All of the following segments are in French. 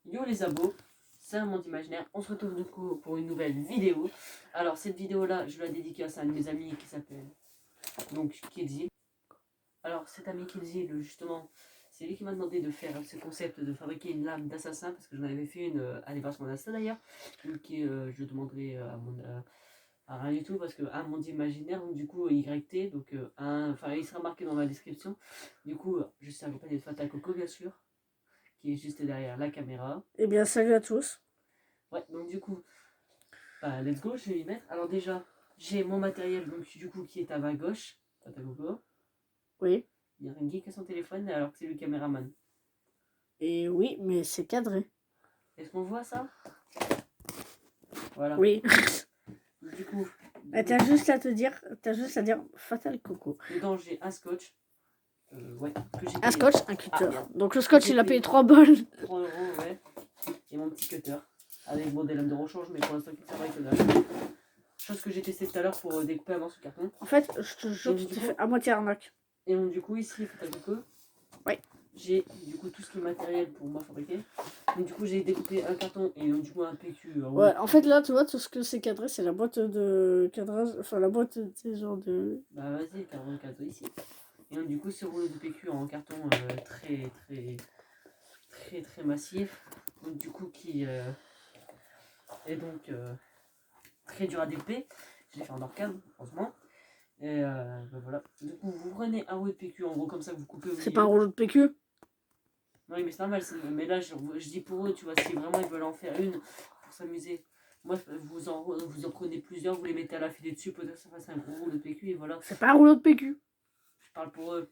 Yo les abos, c'est un monde imaginaire. On se retrouve du coup pour une nouvelle vidéo. Alors cette vidéo là, je la dédicace à un de mes amis qui s'appelle donc Kidzi. Alors cet ami Kidzi, justement, c'est lui qui m'a demandé de faire ce concept de fabriquer une lame d'assassin parce que j'en avais fait une à l'anniversaire de mon Insta d'ailleurs. Donc je demanderai à rien du tout parce que un monde imaginaire, donc du coup YT, donc enfin il sera marqué dans ma description. Du coup, je suis accompagné de Fatal Coco bien sûr, qui est juste derrière la caméra. Eh bien, salut à tous. Ouais, donc du coup, bah, let's go, je vais y mettre. Alors déjà, j'ai mon matériel, donc du coup, qui est à ma gauche. Fatal Coco. Oui. Il y a un geek à son téléphone alors que c'est le caméraman. Et oui, mais c'est cadré. Est-ce qu'on voit ça? Voilà. Oui. Du coup, T'as juste à dire Fatal Coco. dedans j'ai un scotch. Ouais, que j'ai Un payé. scotch, un cutter. Merde. Donc le scotch, J'ai il a payé payé 3 balles. 3 euros, ouais. Et mon petit cutter. Avec bon, des lames de rechange, mais pour l'instant, qui travaille que dalle. Chose que j'ai testé tout à l'heure pour découper un morceau de carton. En fait, je te jure, tu t'es fait à moitié arnaque. Et donc, du coup, ici, Fatal Coco. Ouais. J'ai du coup tout ce qui est matériel pour moi fabriquer. Donc du coup j'ai découpé un carton et donc du coup un PQ. Ouais, en fait là tu vois tout ce que c'est cadré, c'est la boîte de cadrage, enfin la boîte tu sais genre de... Bah vas-y, carton cadeau ici. Et donc du coup ce rouleau de PQ en carton très massif. Donc du coup qui est donc très dur à découper. Je l'ai fait en arcade, heureusement. Et bah voilà. Du coup vous prenez un rouleau de PQ en gros comme ça que vous coupez au milieu. C'est pas un rouleau de PQ? Oui, mais c'est normal. Mais là, je dis pour eux, tu vois, si vraiment ils veulent en faire une pour s'amuser. Moi, vous en prenez plusieurs, vous les mettez à l'affilée dessus, peut-être que ça fasse un gros rouleau de PQ et voilà. C'est pas un rouleau de PQ. Je parle pour eux.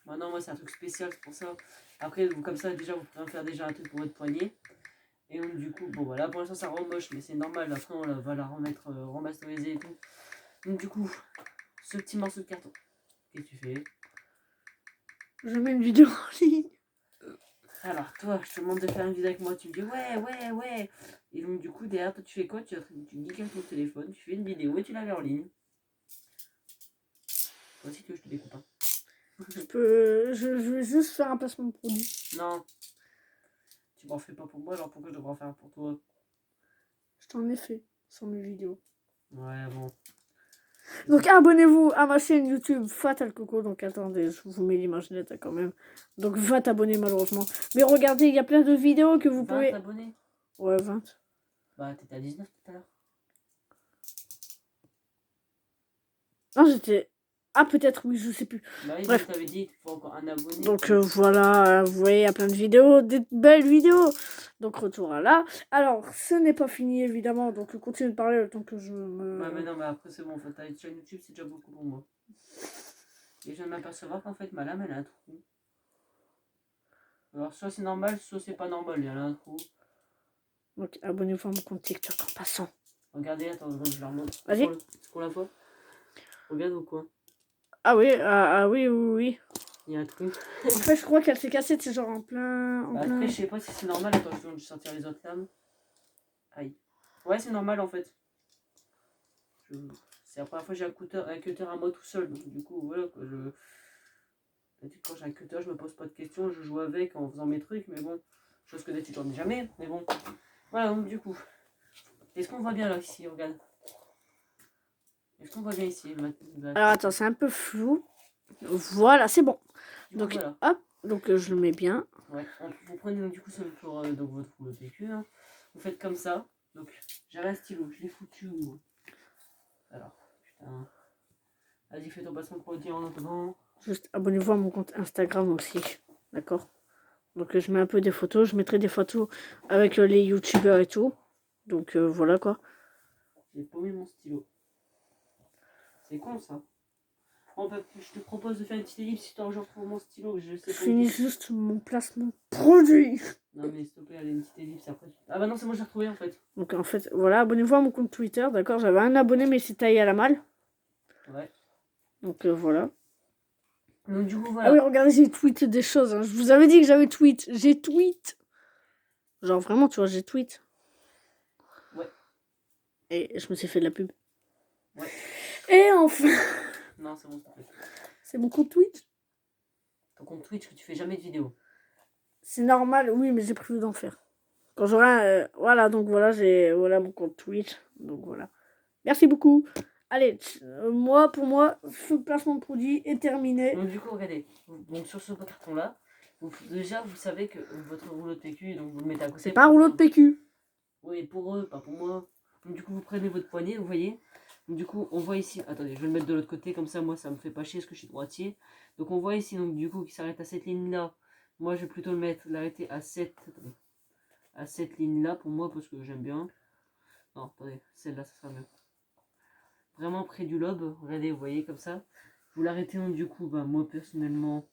Maintenant, moi, c'est un truc spécial, c'est pour ça. Après, comme ça, déjà, vous pourrez en faire déjà un truc pour votre poignet. Et donc, du coup, bon, voilà, pour l'instant, ça rend moche, mais c'est normal. Après, on va la remettre remasteriser et tout. Donc, du coup, ce petit morceau de carton, qu'est-ce que tu fais? Je mets une vidéo en ligne. Alors, toi, je te demande de faire une vidéo avec moi, tu me dis ouais. Et donc, du coup, derrière, toi, tu fais quoi? Tu geeks avec ton téléphone, tu fais une vidéo et tu la mets en ligne. Toi aussi, que je te découpe. Hein. Je vais juste faire un placement de produit. Non. Tu m'en fais pas pour moi, alors pourquoi je devrais en faire pour toi? Je t'en ai fait sur mes vidéos. Ouais, bon. Donc abonnez-vous à ma chaîne YouTube Fatal Coco. Donc attendez, je vous mets l'image nette quand même. Donc va t'abonner malheureusement. Mais regardez, il y a plein de vidéos que vous 20 pouvez... abonnés? Ouais, 20. Bah, t'étais à 19 tout à l'heure. Non, j'étais... Ah, peut-être, oui, je sais plus. Bah oui, Bref. je t'avais dit qu'il faut encore un abonné. Donc voilà, vous voyez, il y a plein de vidéos, des belles vidéos. Donc retour à là. Alors, ce n'est pas fini évidemment, donc continue de parler le temps que je me... Bah, mais non, mais après, c'est bon, en fait, t'as une chaîne YouTube, c'est déjà beaucoup pour moi. Et je viens de m'apercevoir qu'en fait, ma lame, elle a un trou. Alors, soit c'est normal, soit c'est pas normal, il y a un trou. Donc abonnez-vous à mon compte TikTok en passant. Regardez, attends, je la remonte. Vas-y. Est-ce qu'on la voit? Regarde ou quoi? Ah oui, oui. Il y a un trou. En fait, je crois qu'elle s'est cassée, c'est genre en plein... Bah, après, je sais pas si c'est normal. Attends, je vais sortir les autres lames. Aïe. Ouais, c'est normal en fait. C'est la première fois que j'ai un cutter à moi tout seul. Donc, du coup, voilà quoi. D'habitude, quand j'ai un cutter, je me pose pas de questions. Je joue avec en faisant mes trucs. Mais bon, chose que d'habitude, j'en ai jamais. Mais bon. Voilà, donc du coup. Est-ce qu'on voit bien là ici? Regarde. Est-ce qu'on voit bien ici? Alors attends, c'est un peu flou. Voilà, c'est bon. Du Donc coup, voilà. hop, donc je le mets bien. Ouais, vous prenez donc du coup pour donc votre rouleau de PQ. Hein. Vous faites comme ça. Donc j'avais un stylo, je l'ai foutu où? Alors, putain. Vas-y, fais ton passement de produit en attendant. Juste abonnez-vous à mon compte Instagram aussi. D'accord? Donc je mets un peu des photos. Je mettrai des photos avec les youtubeurs et tout. Donc voilà quoi. J'ai paumé mon stylo. C'est con ça. Bon, bah, je te propose de faire une petite ellipse histoire que je retrouve mon stylo. Je sais Je pas. finis juste mon placement produit. Non mais s'il te plaît, allez, une petite ellipse après. Ah bah non, c'est moi j'ai retrouvé en fait. Donc en fait, voilà, abonnez-vous à mon compte Twitter, d'accord? J'avais un abonné mais c'est taillé à la malle. Ouais. Donc voilà. Donc du coup voilà. Ah oui, regardez, j'ai tweet des choses. Hein. Je vous avais dit que j'avais tweet. J'ai tweet. Genre vraiment, tu vois, j'ai tweet. Ouais. Et je me suis fait de la pub. Ouais. Et enfin... Non, c'est bon, s'il te plaît. C'est mon compte Twitch. Ton compte Twitch que tu fais jamais de vidéo. C'est normal, oui, mais j'ai prévu d'en faire. Quand j'aurai voilà, donc voilà, j'ai voilà mon compte Twitch. Donc voilà. Merci beaucoup. Allez, pour moi, ce placement de produit est terminé. Donc du coup, regardez, donc sur ce carton-là, déjà vous savez que votre rouleau de PQ, donc vous le mettez à côté. C'est pas un rouleau de PQ. Oui, pour eux, pas pour moi. Donc du coup, vous prenez votre poignet, vous voyez. Donc du coup, on voit ici, attendez, je vais le mettre de l'autre côté, comme ça, moi, ça me fait pas chier parce que je suis droitier. Donc on voit ici, donc du coup, qui s'arrête à cette ligne-là. Moi, je vais plutôt l'arrêter à cette ligne-là, pour moi, parce que j'aime bien. Non, attendez, celle-là, ça sera mieux. Vraiment près du lobe, regardez, vous voyez, comme ça. Vous l'arrêtez, donc du coup, bah, moi, personnellement,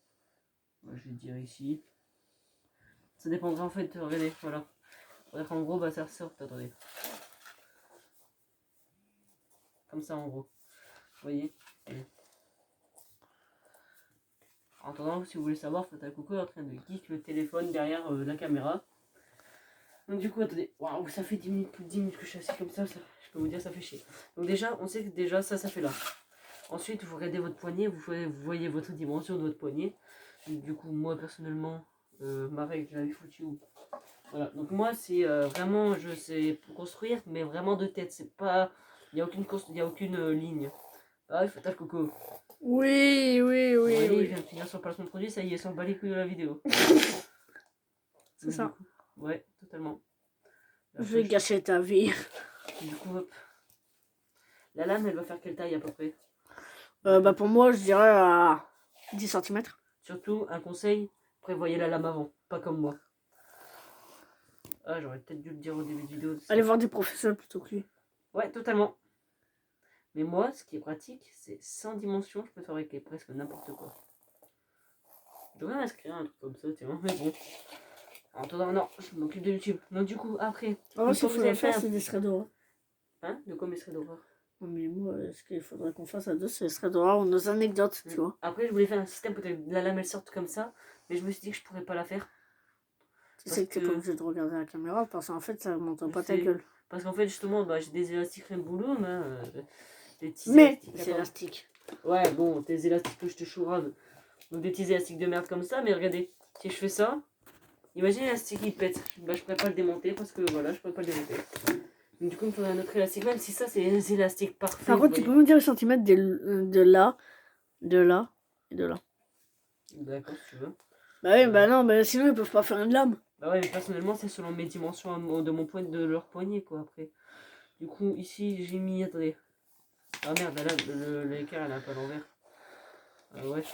je vais dire ici. Ça dépendra, en fait, regardez, voilà. Bref, en gros, bah, ça ressort, attendez. Comme ça, en gros. Vous voyez. En attendant, si vous voulez savoir, Fatal Coco est en train de geek le téléphone derrière la caméra. Donc du coup, attendez, waouh, ça fait 10 minutes, plus de 10 minutes que je suis assis comme ça, je peux vous dire, ça fait chier. Donc déjà, on sait que déjà, ça fait là. Ensuite, vous regardez votre poignet, vous voyez votre dimension de votre poignet. Donc, du coup, moi, personnellement, ma règle, je l'avais foutue. Voilà, donc moi, c'est vraiment, je sais construire, mais vraiment de tête. C'est pas, il n'y a aucune ligne. Ah, Fatal Coco. Oui, oui, oui, Il oui. vient de finir son placement de produit, ça y est, s'en bat les couilles de la vidéo. C'est ça. Coup, ouais, totalement. Je vais gâcher ta vie. Du coup, hop. La lame, elle va faire quelle taille à peu près? Bah pour moi, je dirais à 10 cm. Surtout, un conseil, prévoyez la lame avant, pas comme moi. Ah, j'aurais peut-être dû le dire au début de vidéo. Allez voir des professeurs plutôt que lui. Ouais, totalement. Mais moi, ce qui est pratique, c'est sans dimension, je peux fabriquer presque n'importe quoi. Je devrais m'inscrire à un truc comme ça, tiens, mais bon. En attendant, non, je m'occupe de YouTube. Donc du coup, après... Alors, ce qu'il vous faudrait avez faire, fait c'est des threads d'horreur. Hein? De quoi mes threads d'horreur? Mais moi, ce qu'il faudrait qu'on fasse à deux, c'est les threads d'horreur ou nos anecdotes, tu vois. Après, je voulais faire un système pour que la lame, elle sorte comme ça, mais je me suis dit que je pourrais pas la faire. Tu sais que t'es pas obligé de regarder la caméra, parce qu'en fait, ça montre pas ta gueule. Parce qu'en fait, justement, bah, j'ai des élastiques Red Bull, des petits Mais élastiques. c'est élastique. Ouais, bon, des élastiques que je te chourave. Donc des petits élastiques de merde comme ça, mais regardez, si je fais ça, imagine l'élastique il pète. Bah, je pourrais pas le démonter parce que voilà, je pourrais pas le démonter. Donc du coup, il me faudrait un autre élastique, même si ça, c'est des élastiques parfaits. Par contre, tu peux me dire les centimètres de là et de là. D'accord, si tu veux. Bah oui, bah non, mais sinon ils peuvent pas faire une lame. Bah ouais, mais personnellement, c'est selon mes dimensions de mon poignet, de leur poignet, quoi, après. Du coup, ici, j'ai mis, attendez. Ah merde, là, l'écart, elle est un peu à l'envers. Ah ouais.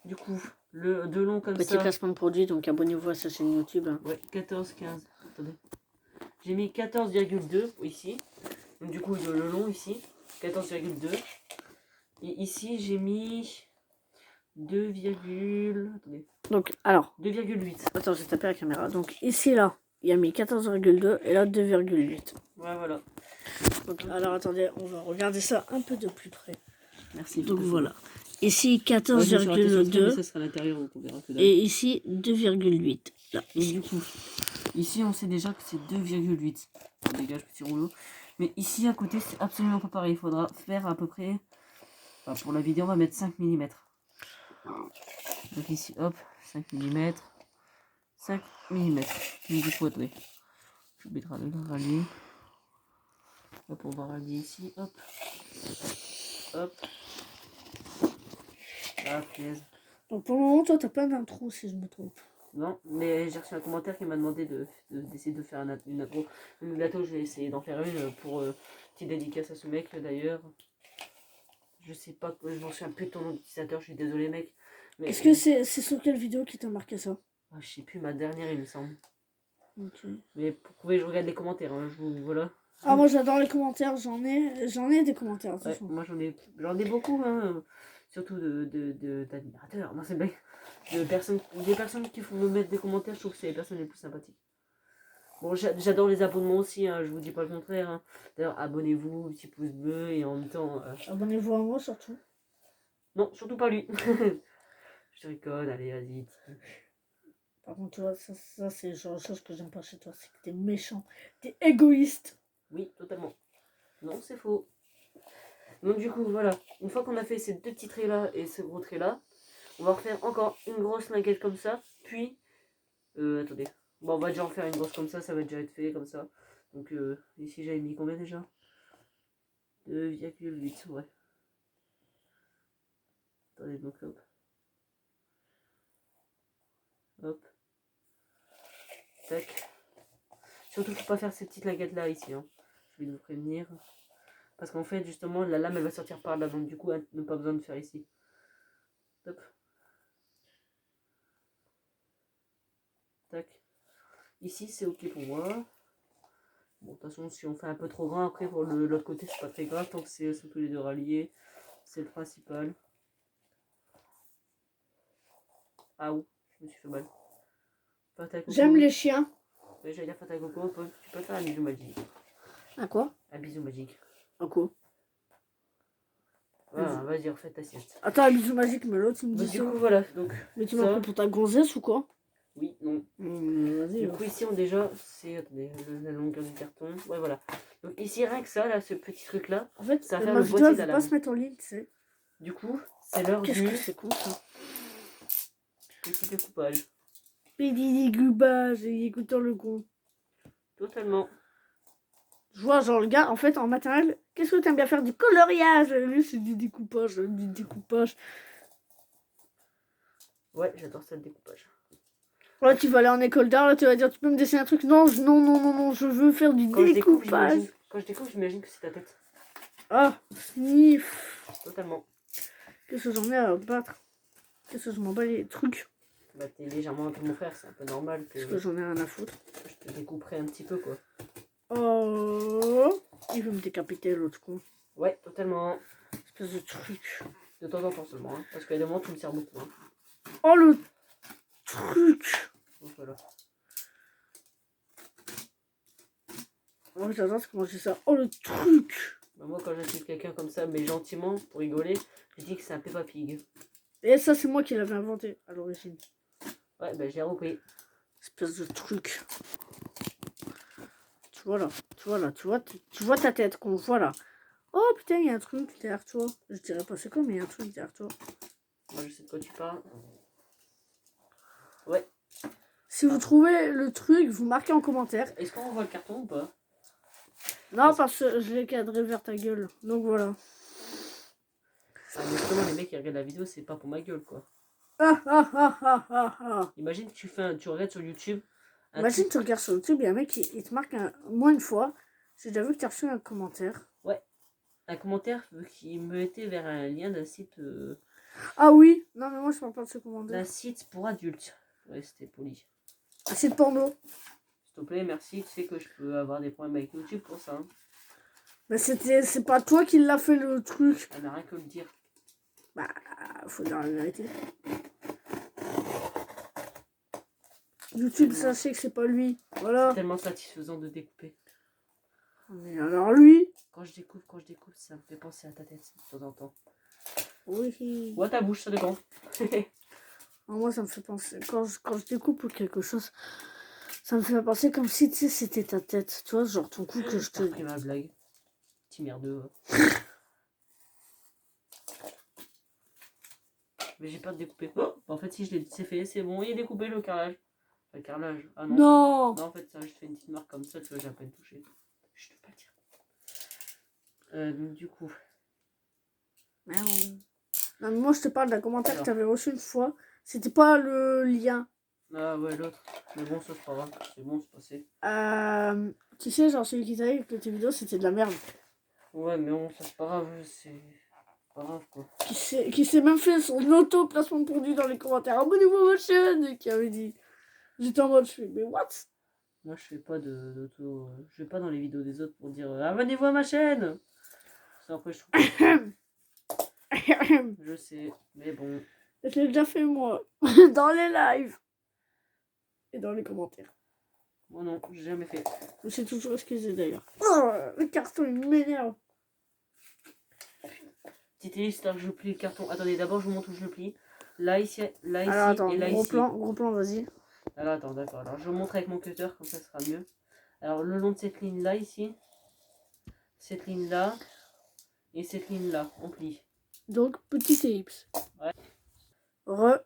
Du coup, de long comme Petit ça. placement de produit, donc abonnez-vous à sa chaîne YouTube. Hein. Ouais, 14, 15. Attendez. J'ai mis 14,2 ici. Donc du coup, le long ici. 14,2. Et ici, j'ai mis 2, attendez. Donc, alors. 2,8. Attends, j'ai tapé la caméra. Donc ici, là, il a mis 14,2 et là 2,8. Ouais, voilà. Donc, alors attendez, on va regarder ça un peu de plus près. Merci. Donc voilà. Ici 14,2 ça sera à l'intérieur, donc on verra que et ici 2,8. Là, ici. Du coup, ici on sait déjà que c'est 2,8. On dégage petit rouleau. Mais ici à côté c'est absolument pas pareil. Il faudra faire à peu près. Enfin, pour la vidéo on va mettre 5 mm. Donc ici hop, 5 mm. 5 mm. Donc du coup attendez. Je mettrai le rallier. Hop, on va rallier ici. Hop. Hop. Ah, pièce. Donc pour le moment, toi, t'as pas d'intro si je me trompe. Non, mais j'ai reçu un commentaire qui m'a demandé d'essayer de faire une intro. Donc bientôt, je vais essayer d'en faire une pour petite dédicace à ce mec d'ailleurs. Je sais pas, je m'en souviens plus de ton nom d'utilisateur, je suis désolé mec. Est-ce que c'est sur quelle vidéo qui t'a marqué ça? Je sais plus, ma dernière il me semble. Ok. Mais pour prouver, je regarde les commentaires, hein, voilà. Ah, moi j'adore les commentaires, j'en ai des commentaires. Ouais, moi j'en ai beaucoup, hein, surtout d'admirateurs, non c'est blague. Des personnes qui me mettre des commentaires, je trouve que c'est les personnes les plus sympathiques. Bon, j'adore les abonnements aussi, hein, je vous dis pas le contraire. Hein. D'ailleurs, abonnez-vous, petit pouce bleu et en même temps. Abonnez-vous à moi surtout. Non, surtout pas lui. Je rigole, allez, vas-y. Par contre, toi, ça c'est le genre de chose que j'aime pas chez toi, c'est que t'es méchant, t'es égoïste. Oui, totalement. Non, c'est faux. Donc, du coup, voilà. Une fois qu'on a fait ces deux petits traits là et ce gros trait là, on va refaire encore une grosse linguette comme ça. Puis, attendez. Bon, on va déjà en faire une grosse comme ça va déjà être fait comme ça. Donc ici j'avais mis combien déjà? 2,8, ouais. Attendez, donc hop. Hop. Tac. Surtout faut pas faire ces petites laguettes là ici. Hein. Je vais vous prévenir. Parce qu'en fait justement la lame elle va sortir par là. Donc du coup elle n'a pas besoin de faire ici. Hop. Tac. Ici c'est ok pour moi. Bon de toute façon si on fait un peu trop grand après pour l'autre côté c'est pas très grave. Tant que c'est tous les deux ralliés. C'est le principal. Ah ouh, je me suis fait mal. J'aime les chiens. Ouais, j'allais dire Fata Coco, tu peux faire un bisou magique. À quoi? Un bisou magique. À quoi? Voilà, vas-y, refais ta sieste. Attends, un bisou magique, mais l'autre il me dit Du ça. coup, voilà. Donc, Mais tu m'as pris pour ta gonzesse ou quoi? Oui, non. Vas-y. Du coup, ici, on déjà, c'est. Attendez, la longueur du carton. Ouais, voilà. Donc, ici, rien que ça, là, ce petit truc-là. En fait, ça va faire ma le vidéo boîtier elle de la veut pas lame. se mettre en ligne, tu sais. Du coup, c'est l'heure du Qu'est-ce que c'est con ça? petit découpage. Petit découpage, et écoutant le con. Totalement. Je vois, genre, le gars, en fait, en maternelle, qu'est-ce que t'aimes bien faire? Du coloriage. Lui, c'est du découpage, du découpage. Ouais, j'adore ça, le découpage. Là, tu vas aller en école d'art, là, tu vas dire, tu peux me dessiner un truc? Non, non, je veux faire du découpage. Quand je découpe, j'imagine que c'est ta tête. Ah, sniff. Totalement. Qu'est-ce que j'en ai à battre? Qu'est-ce que je m'en bats les trucs? Bah, t'es légèrement un peu mon frère, c'est un peu normal que Qu'est-ce que j'en ai rien à foutre? je te découperai un petit peu, quoi. Oh, il veut me décapiter, l'autre con. Ouais, totalement. Espèce de truc. De temps en temps seulement, hein, parce qu'il y a des moments où tu me sers beaucoup. Hein. Oh, le truc. Donc voilà. Oh, j'adore comment je dis ça. Oh, le truc. Bah, moi, quand j'insulte quelqu'un comme ça, mais gentiment, pour rigoler, je dis que c'est un Peppa Pig. Et ça, c'est moi qui l'avais inventé à l'origine. Ouais, bah j'ai repris. Espèce de truc. Tu vois là, tu vois ta tête, qu'on voit là. Oh putain, il y a un truc derrière toi. Je dirais pas c'est quoi, mais il y a un truc derrière toi. Moi, je sais de quoi tu parles. Ouais. Si vous trouvez le truc, vous marquez en commentaire. Est-ce qu'on revoit le carton ou pas? Non, parce que je l'ai cadré vers ta gueule. Donc voilà. Ah, mais justement, les mecs qui regardent la vidéo, c'est pas pour ma gueule, quoi. Ah ah ah ah ah ah. Imagine que tu regardes sur YouTube. Imagine, tu regardes sur YouTube, il y a un mec qui te marque moins une fois. J'ai déjà vu que tu as reçu un commentaire. Ouais. Un commentaire qui me mettait vers un lien d'un site. Ah oui. Non, mais moi, je parle pas de ce commentaire. D'un site pour adultes. Ouais, c'était poli. Un site porno. S'il te plaît, merci. Tu sais que je peux avoir des problèmes avec YouTube pour ça. Hein. Mais c'est pas toi qui l'a fait le truc. Elle n'a rien que le dire. Bah, faut dire la vérité. YouTube, sachez que c'est pas lui. Voilà. C'est tellement satisfaisant de découper. Mais alors lui. Quand je découpe, ça me fait penser à ta tête de temps en temps. Oui. Ou à ta bouche, ça dépend. Moi, ça me fait penser. Quand je découpe quelque chose, ça me fait penser comme si tu sais, c'était ta tête. Tu vois, genre ton cou que je te. T'as repris ma blague. Petit merdeux. Mais j'ai peur de découper. Oh, en fait, si je l'ai fait, c'est bon, il est découpé le carrelage. Le carrelage. Ah non. Non. Non, en fait, ça, je fais une petite marque comme ça, tu vois, j'ai à peine touché. Je peux pas le dire. Donc, du coup. Merde. Non, mais moi, je te parle d'un commentaire que tu avais reçu une fois. C'était pas le lien. Ah ouais, l'autre. Mais bon, ça, c'est pas grave. C'est bon, c'est passé. Tu sais, genre celui qui t'a dit que tes vidéos, c'était de la merde. Ouais, mais bon, ça, c'est pas grave. C'est pas grave, quoi. Qui s'est même fait son auto-placement de produit dans les commentaires. Abonnez-vous à ma chaîne, qui avait dit. J'étais en mode, je fais, mais what? Moi, je fais pas d'auto. Je vais pas dans les vidéos des autres pour dire abonnez-vous à ma chaîne. Ça, après, je trouve. Je sais, mais bon. Je l'ai déjà fait moi. Dans les lives. Et dans les commentaires. Moi non, j'ai jamais fait. Je me suis toujours excusé d'ailleurs. Oh, le carton, il m'énerve. Petite histoire que je plie le carton. Attendez, d'abord, je vous montre où je le plie. Là, ici, Alors, attends, et là, gros ici. plan, vas-y. Alors, attends, d'accord. Alors, je vous montre avec mon cutter, comme ça sera mieux. Alors, le long de cette ligne-là, ici. Cette ligne-là. Et cette ligne-là, on plie. Donc, petit ellipse. Ouais. Re.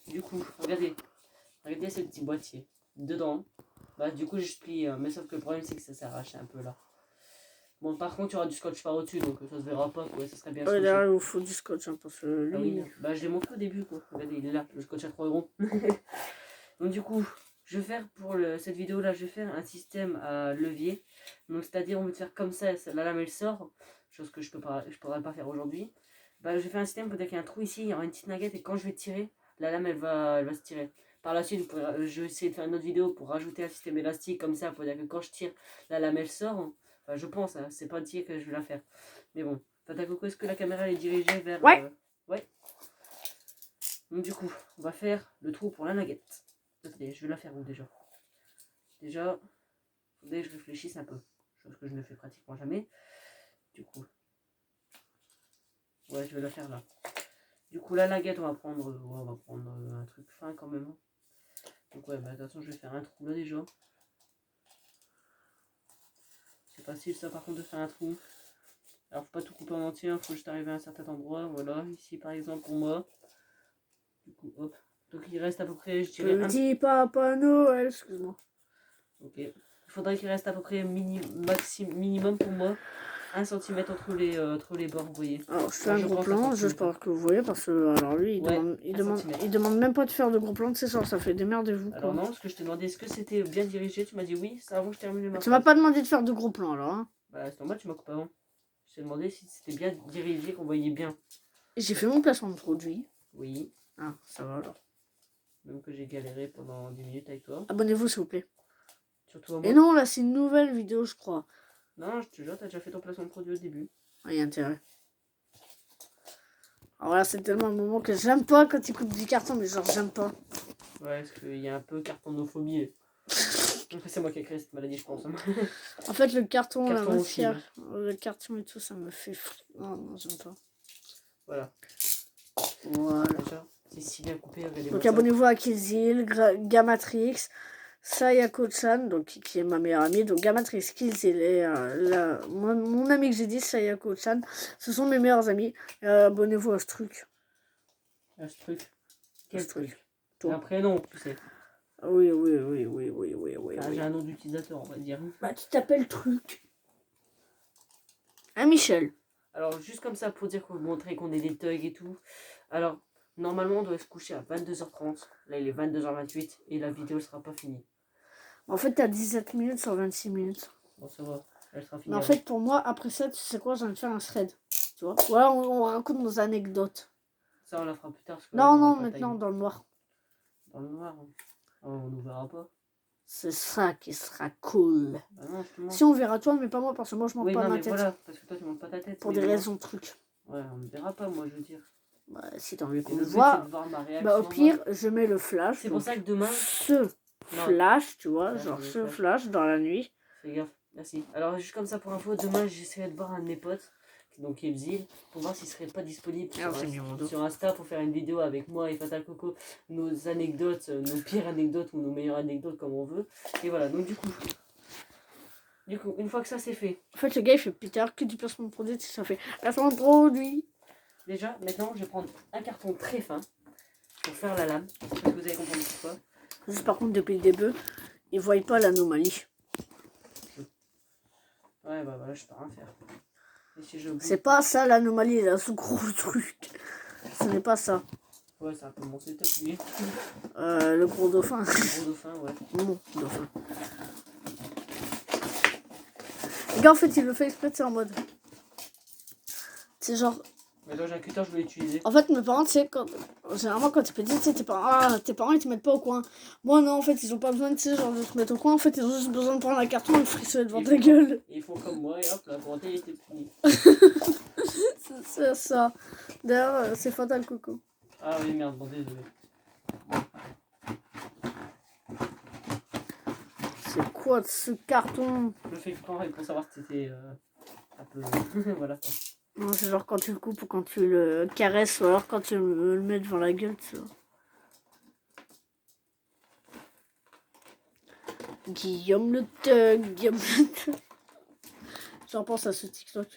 Du coup, regardez. Regardez ce petit boîtier. dedans. Bah du coup je plie, mais sauf que le problème c'est que ça s'arrache un peu là. Bon par contre il y aura du scotch par au-dessus donc ça se verra pas quoi, ça serait bien Ouais, scotché. là, il faut du scotch, hein, parce que Ah oui, lui... bah je l'ai montré au début quoi. Regardez, il est là, le scotch à 3 euros. Donc du coup, je vais faire pour cette vidéo là, je vais faire un système à levier. Donc c'est-à-dire on veut faire comme ça, la lame elle sort, chose que je pourrais pas faire aujourd'hui. Bah je vais faire un système, peut-être qu'il y a un trou ici, il y aura une petite nugget et quand je vais tirer, la lame elle va se tirer. Par la suite, je vais essayer de faire une autre vidéo pour rajouter un système élastique comme ça, pour dire que quand je tire, la lame elle sort. Enfin je pense, hein, c'est pas dire que je vais la faire. Mais bon, Tata Coco, est-ce que la caméra elle est dirigée vers... Ouais. Ouais. Donc du coup, on va faire le trou pour la nugget. Attendez, je vais la faire où déjà? Déjà, faudrait que je réfléchisse un peu. Chose que je ne fais pratiquement jamais. Du coup. Ouais, je vais la faire là. Du coup, la laguette, on va prendre un truc fin quand même. Donc ouais, bah de toute façon, je vais faire un trou là déjà. C'est facile ça par contre de faire un trou. Alors faut pas tout couper en entier, faut juste arriver à un certain endroit. Voilà, ici par exemple pour moi. Du coup, hop. Donc il reste à peu près, je dirais... Petit Papa Noël, excuse-moi. Ok. Il faudrait qu'il reste à peu près minimum pour moi 1 cm entre les bords, vous voyez. Alors, je fais un gros plan, j'espère que vous voyez, parce que, alors lui, il demande même pas de faire de gros plans, c'est ça, ça fait démerdez-vous, quoi. Alors non, parce que je t'ai demandé est-ce que c'était bien dirigé, tu m'as dit oui, c'est avant que je termine ma phrase. Tu m'as pas demandé de faire de gros plans, alors, hein. Bah c'est normal, tu m'as coupé avant. Je t'ai demandé si c'était bien dirigé, qu'on voyait bien. J'ai fait mon placement de produit. Oui. Ah, ça va, alors. Même que j'ai galéré pendant 10 minutes avec toi. Abonnez-vous, s'il vous plaît. Surtout à moi. Et non, là, c'est une nouvelle vidéo, je crois. Non, je te jure, t'as déjà fait ton placement de produit au début. Ah, il y a intérêt. Alors là, c'est tellement un moment que j'aime pas quand il coupe du carton, mais genre, j'aime pas. Ouais, parce qu'il y a un peu cartonophobie. C'est moi qui ai créé cette maladie, je pense. En fait, le carton, la Carton matière, le carton et tout, ça me fait... Oh non, j'aime pas. Voilà. Voilà. Déjà, c'est si bien coupé. Donc, abonnez-vous à Killzil, Gamatrix, Sayako-chan, donc qui est ma meilleure amie. Donc, Gamatrix, Killzil et mon ami que j'ai dit, Sayako-chan, ce sont mes meilleurs amis. Abonnez-vous à ce truc. À ce truc. Quel truc? Toi. Un prénom, tu sais. Oui. Enfin, j'ai un nom d'utilisateur, on va dire. Bah, tu t'appelles truc. Hein, Michel? Alors, juste comme ça, pour dire qu'on montrer qu'on est des thugs et tout. Alors, normalement, on doit se coucher à 22h30. Là, il est 22h28 et la vidéo sera pas finie. En fait, t'as 17 minutes sur 26 minutes. Bon, ça va, elle sera finie. Mais en fait, pour moi, après ça, tu sais quoi, j'ai envie de faire un thread. Tu vois? Ou alors, on raconte nos anecdotes. Ça, on la fera plus tard. Parce que Non, maintenant, dans le noir. Dans le noir, hein. Oh, on nous verra pas. C'est ça qui sera cool. Bah non, justement. Si on verra toi, mais pas moi, parce que moi je monte pas ma tête. Voilà, parce que toi tu montes pas ta tête. Pour des raisons de trucs. Ouais, on ne verra pas, moi je veux dire. Bah, si t'as envie qu'on le le voit, bah au pire, je mets le flash. C'est pour ça que demain. Flash, tu vois, genre ce flash dans la nuit. Fais gaffe, merci. Alors, juste comme ça pour info, demain j'essaierai de voir un de mes potes, donc Killzil, pour voir s'il serait pas disponible sur Insta pour faire une vidéo avec moi et Fatal Coco, nos anecdotes, nos pires anecdotes ou nos meilleures anecdotes comme on veut. Et voilà, donc du coup, une fois que ça c'est fait. En fait, le gars il fait plus tard que du placement de produit, ça fait placement de produit. Déjà, maintenant je vais prendre un carton très fin pour faire la lame. Est-ce que vous avez compris pourquoi? Juste par contre, depuis le début, ils voient pas l'anomalie. Ouais, bah voilà, je peux rien faire. Si c'est pas ça l'anomalie, là, ce gros truc. Ce n'est pas ça. Ouais, c'est un peu mon setup, lui. Le gros dauphin. Le gros dauphin, ouais. Mon dauphin. Les gars, en fait, il le fait exprès, c'est en mode. C'est genre. Mais là, j'ai un cutter, je vais l'utiliser. En fait, mes parents, tu sais, généralement, quand t'es petit, tu sais, tes parents, ils te mettent pas au coin. Moi, non, en fait, ils ont pas besoin, tu sais, genre, de se mettre au coin. En fait, ils ont juste besoin de prendre un carton et le frisser devant ta gueule. Ils font comme moi, et hop, la volonté était finie. C'est ça. D'ailleurs, c'est Fatal Coco. Ah oui, merde, bon, désolé. C'est quoi ce carton? Je le fais exprès pour savoir si c'était un peu. Voilà. Non, c'est genre quand tu le coupes ou quand tu le caresses ou alors quand tu le mets devant la gueule, tu vois. Guillaume le Thug, Guillaume le Thug. J'en pense à ce TikTok.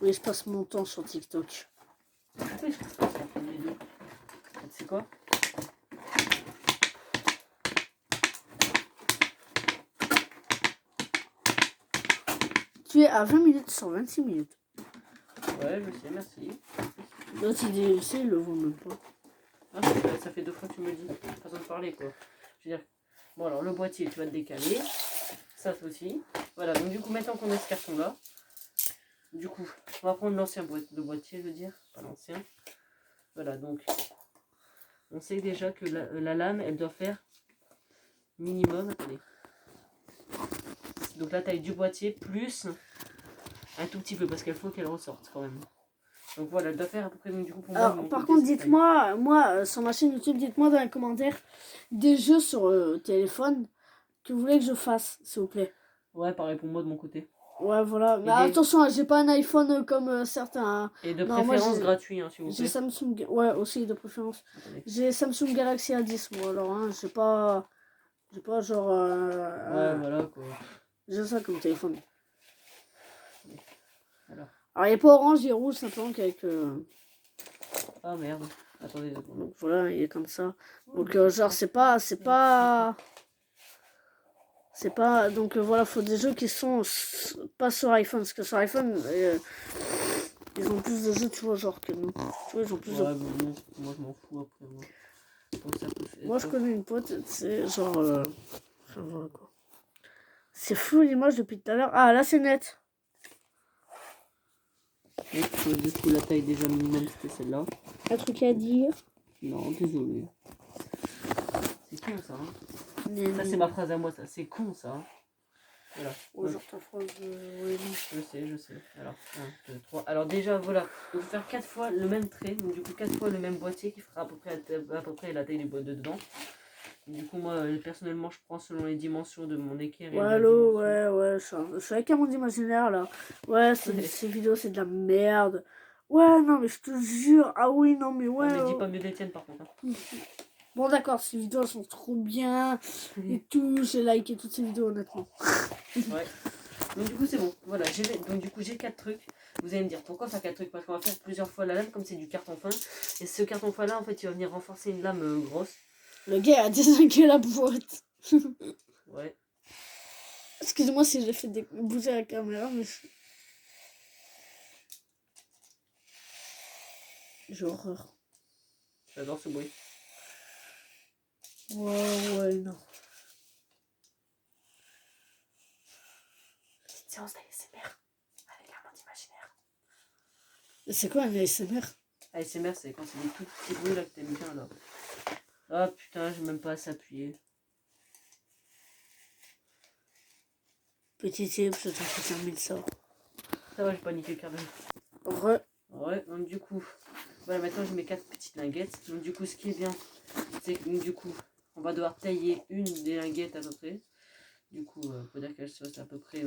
Oui, je passe mon temps sur TikTok. C'est quoi? Tu es à 20 minutes sur 26 minutes. Ouais, je sais, merci. Là, tu dis, c'est le vaut même pas. Ah, ça fait 2 fois que tu me le dis. Façon de parler, quoi. Je veux dire, bon, alors le boîtier, tu vas te décaler. Ça aussi. Voilà, donc du coup, maintenant qu'on a ce carton-là, du coup, on va prendre l'ancien boîtier, je veux dire, pas l'ancien. Voilà, donc, on sait déjà que la lame, elle doit faire minimum, attendez. Donc la taille du boîtier plus un tout petit peu, parce qu'il faut qu'elle ressorte quand même. Donc voilà, elle doit faire à peu près, donc du coup, pour moi, Alors, de mon par côté, contre, cette taille. dites-moi, moi, sur ma chaîne YouTube, dites-moi dans les commentaires des jeux sur téléphone que vous voulez que je fasse, s'il vous plaît. Ouais, pareil pour moi de mon côté. Ouais, voilà. Mais des- attention, hein, j'ai pas un iPhone comme certains. Hein. Et de Non, moi, préférence gratuit, hein, s'il vous j'ai plaît. Samsung. Ouais, aussi de préférence. Attendez. J'ai Samsung Galaxy A10, moi, alors, hein, j'ai pas. J'ai pas genre. Ouais, voilà quoi. J'ai ça comme téléphone. Alors. Alors, il n'est pas orange, il est rouge, simplement qu'avec. Ah merde. Attendez 2 secondes. Donc voilà, il est comme ça. Donc, genre, c'est pas. Donc voilà, faut des jeux qui sont pas sur iPhone. Parce que sur iPhone, ils ont plus de jeux, tu vois, genre que nous. Tu vois, ils ont plus Ouais, de. bon, non, moi je m'en fous après. Moi, donc, ça peut faire- Moi, je connais une pote, c'est genre. Enfin, voilà quoi. C'est flou l'image depuis tout à l'heure. Ah, là, c'est net. Et du coup, la taille déjà minimum, c'était celle-là. Un truc à dire. Non, désolé. C'est con ça. Hein. Ça, c'est ma phrase à moi, ça. C'est con ça. Hein. Voilà. Oh, genre ta phrase. Oui, je sais. Alors, 1, 2, 3. Alors, déjà, voilà. Il faut faire 4 fois le même trait. Donc, du coup, 4 fois le même boîtier qui fera à peu près la taille du boîtier de dedans. Du coup, moi, personnellement, je prends selon les dimensions de mon équerre. ouais, allô, ouais, je suis avec un monde imaginaire là. Ouais, ces vidéos, c'est de la merde. Ouais, non, mais je te jure. Ah oui, non, mais ouais. Non, mais dis pas mieux des tiennes par contre. Hein. Bon, d'accord, ces vidéos elles sont trop bien. Et tout, j'ai liké toutes ces vidéos, honnêtement. Ouais. Donc, du coup, c'est bon. Voilà, donc, du coup, j'ai 4 trucs. Vous allez me dire pourquoi faire 4 trucs? Parce qu'on va faire plusieurs fois la lame, comme c'est du carton fin. Et ce carton fin là, en fait, il va venir renforcer une lame grosse. Le gars a désingué la boîte. Ouais. Excusez-moi si j'ai fait bouger la caméra, mais. J'ai horreur. J'adore ce bruit. Ouais, non. Petite séance d'ASMR avec un monde imaginaire. C'est quoi un ASMR? ASMR, c'est quand c'est des tout petits bruits là que t'aimes bien là. Ah putain, j'ai même pas à s'appuyer. Petit tip, je t'en fais 5000 ça. Ça va, j'ai pas niqué le carnet. Ouais, donc du coup, voilà, maintenant j'ai mes 4 petites linguettes. Donc du coup, ce qui est bien, c'est que du coup, on va devoir tailler une des linguettes à peu près. Du coup, on peut dire qu'elle soit à peu près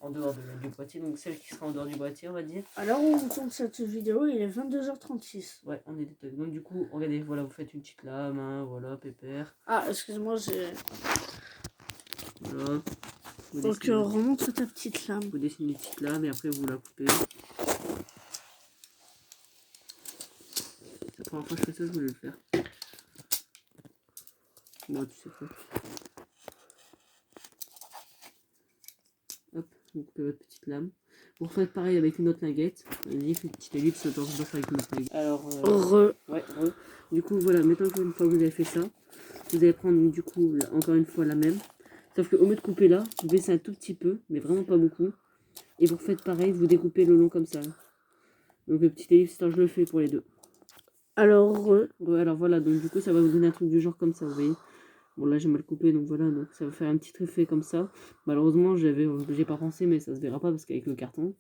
en dehors du boîtier. Donc celle qui sera en dehors du boîtier, on va dire. Alors où on tourne cette vidéo, il est 22h36. Ouais, on est détaillé. Donc du coup, regardez, voilà, vous faites une petite lame, hein, voilà, pépère. Ah, excuse-moi, j'ai... Voilà. Donc remonte ta petite lame. Vous dessinez une petite lame et après vous la coupez. C'est la première fois que je fais ça, je voulais le faire. Bon, tu sais quoi. Hop, vous coupez votre petite lame. Vous refaites pareil avec une autre linguette. Une petite ellipse dans avec une autre linguette. Alors, ouais, du coup, voilà, maintenant une fois que vous avez fait ça, vous allez prendre du coup, encore une fois la même. Sauf qu'au lieu de couper là, vous baissez un tout petit peu, mais vraiment pas beaucoup. Et vous refaites pareil, vous découpez le long comme ça. Donc le petit ellipse, je le fais pour les deux. Alors, ouais, alors voilà, donc du coup ça va vous donner un truc du genre comme ça, vous voyez. Bon là j'ai mal coupé, donc voilà, donc ça va faire un petit effet comme ça. Malheureusement j'ai pas pensé, mais ça se verra pas parce qu'avec le carton.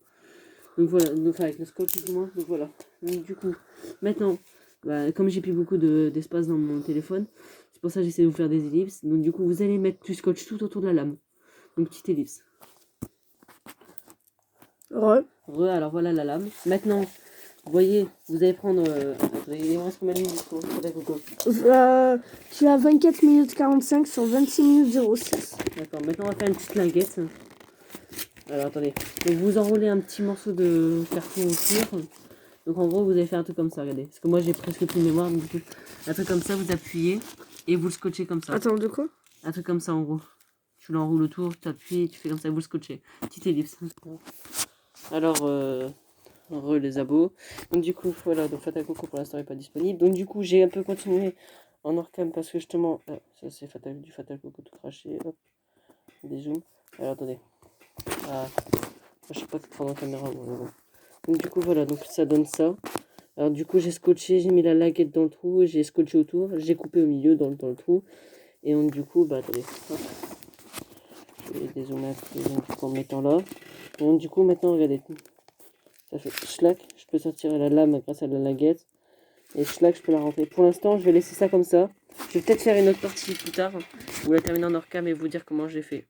Donc voilà, donc avec le scotch du moins, donc voilà. Donc du coup, maintenant, bah, comme j'ai plus beaucoup d'espace dans mon téléphone, c'est pour ça que j'essaie de vous faire des ellipses. Donc du coup vous allez mettre du scotch tout autour de la lame. Donc petite ellipse. Alors voilà la lame. Maintenant, vous voyez, vous allez prendre... il me reste combien de minutes pour Coco tu as 24 minutes 45 sur 26 minutes 06. D'accord, maintenant on va faire une petite linguette. Alors attendez, donc vous enroulez un petit morceau de carton autour. Donc en gros vous allez faire un truc comme ça, regardez. Parce que moi j'ai presque plus de mémoire, donc du coup, un truc comme ça, vous appuyez et vous le scotchez comme ça. Attends, de quoi? Un truc comme ça en gros. tu l'enroules autour, tu appuies, tu fais comme ça, vous le scotchez. Petite ellipse. Alors, les abos. Donc du coup, voilà, donc Fatal Coco pour l'instant n'est pas disponible. Donc du coup, j'ai un peu continué en Orcam parce que justement, ça c'est du Fatal Coco tout craché. Hop, des zooms. Alors attendez. Ah, je sais pas te prendre en caméra. Bon. Donc du coup, voilà, donc ça donne ça. Alors du coup, j'ai scotché, j'ai mis la laguette dans le trou, j'ai scotché autour, j'ai coupé au milieu dans le trou. Et donc du coup, bah attendez. Hop. Je vais dézoomer un peu donc, du coup, en mettant là. Et donc du coup, maintenant, regardez. Ça fait schlac, je peux sortir la lame grâce à la laguette. Et schlac, je peux la rentrer. Pour l'instant, je vais laisser ça comme ça. Je vais peut-être faire une autre partie plus tard, ou la terminer en hors cam et vous dire comment j'ai fait.